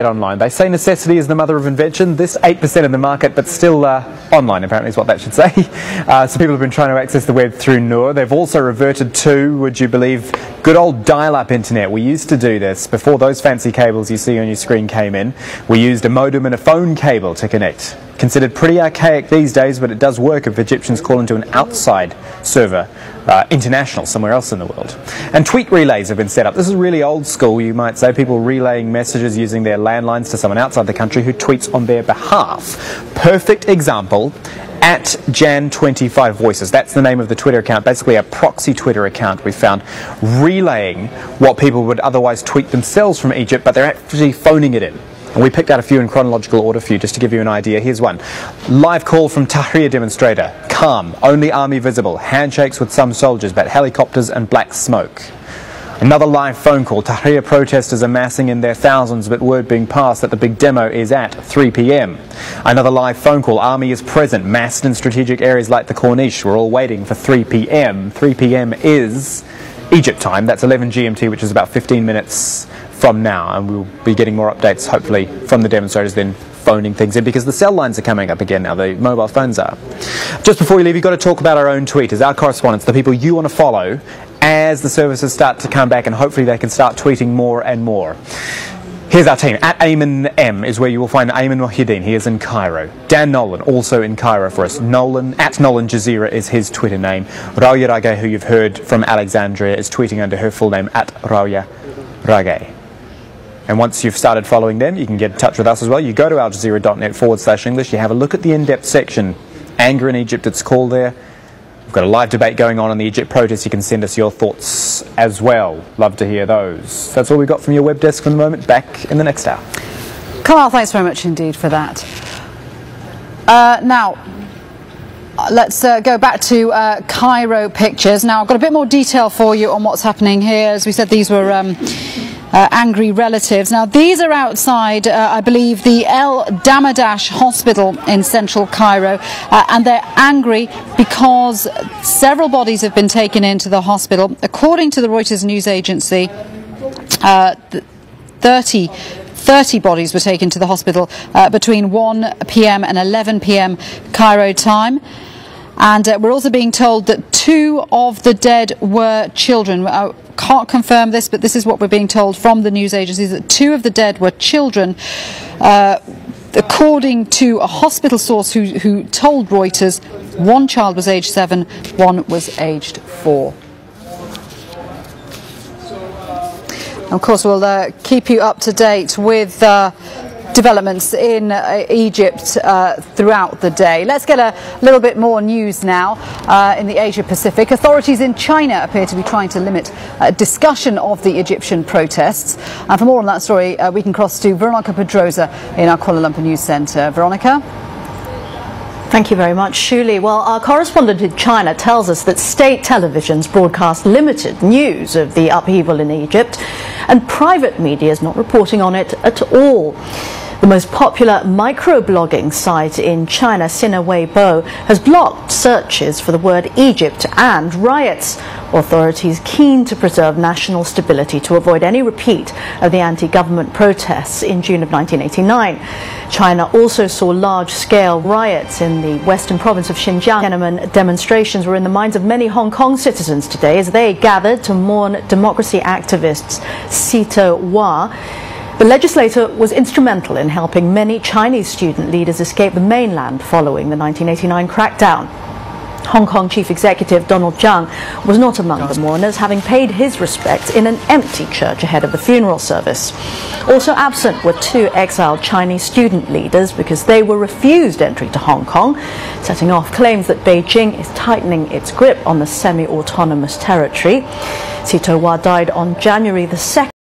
online. They say necessity is the mother of invention. This 8% in the market, but still online, apparently is what that should say. So people have been trying to access the web through Noor. They've also reverted to, would you believe, good old dial-up internet. We used to do this before those fancy cables you see on your screen came in. We used a modem and a phone cable to connect. Considered pretty archaic these days, but it does work if Egyptians call into an outside server, international, somewhere else in the world. And tweet relays have been set up. This is really old school, you might say, people relaying messages using their landlines to someone outside the country who tweets on their behalf. Perfect example, at Jan25 Voices. That's the name of the Twitter account, basically a proxy Twitter account we found, relaying what people would otherwise tweet themselves from Egypt, but they're actually phoning it in. And we picked out a few in chronological order for you, just to give you an idea. Here's one. Live call from Tahrir demonstrator. Calm, only army visible. Handshakes with some soldiers, but helicopters and black smoke. Another live phone call. Tahrir protesters amassing in their thousands, but word being passed that the big demo is at 3 p.m. Another live phone call. Army is present, massed in strategic areas like the Corniche. We're all waiting for 3 p.m. 3 p.m. is Egypt time. That's 11 GMT, which is about 15 minutes from now, and we'll be getting more updates hopefully from the demonstrators then phoning things in, because the cell lines are coming up again now, the mobile phones are. Just before we leave, you've got to talk about our own tweeters, our correspondents, the people you want to follow as the services start to come back, and hopefully they can start tweeting more and more. Here's our team. At Ayman M is where you will find Ayman Mohyuddin. He is in Cairo. Dan Nolan, also in Cairo for us. Nolan, at Nolan Jazeera is his Twitter name. Rawya Rage, who you've heard from Alexandria, is tweeting under her full name, at Rawya Rage. And once you've started following them, you can get in touch with us as well. You go to aljazeera.net/English, you have a look at the in-depth section. Anger in Egypt, it's called there. We've got a live debate going on the Egypt protests. You can send us your thoughts as well. Love to hear those. That's all we've got from your web desk for the moment. Back in the next hour. Carl, thanks very much indeed for that. Now, let's go back to Cairo pictures. Now, I've got a bit more detail for you on what's happening here. As we said, these were angry relatives. Now, these are outside, I believe, the El Damadash hospital in central Cairo, and they're angry because several bodies have been taken into the hospital. According to the Reuters news agency, 30 bodies were taken to the hospital between 1 p.m. and 11 p.m. Cairo time. And we're also being told that 2 of the dead were children. I can't confirm this, but this is what we're being told from the news agencies, that 2 of the dead were children, according to a hospital source who told Reuters 1 child was aged 7, 1 was aged 4. Of course, we'll keep you up to date with developments in Egypt throughout the day. Let's get a little bit more news now in the Asia Pacific. Authorities in China appear to be trying to limit discussion of the Egyptian protests. And for more on that story, we can cross to Veronica Pedrosa in our Kuala Lumpur News Centre. Veronica? Thank you very much, Shuli. Well, our correspondent in China tells us that state televisions broadcast limited news of the upheaval in Egypt, and private media is not reporting on it at all. The most popular microblogging site in China, Sina Weibo, has blocked searches for the word Egypt and riots. Authorities keen to preserve national stability to avoid any repeat of the anti-government protests in June of 1989. China also saw large-scale riots in the western province of Xinjiang. Tiananmen demonstrations were in the minds of many Hong Kong citizens today as they gathered to mourn democracy activists Sito Hua. The legislator was instrumental in helping many Chinese student leaders escape the mainland following the 1989 crackdown. Hong Kong Chief Executive Donald Tsang was not among the mourners, having paid his respects in an empty church ahead of the funeral service. Also absent were 2 exiled Chinese student leaders because they were refused entry to Hong Kong, setting off claims that Beijing is tightening its grip on the semi-autonomous territory. Sito Hua died on January the 2nd.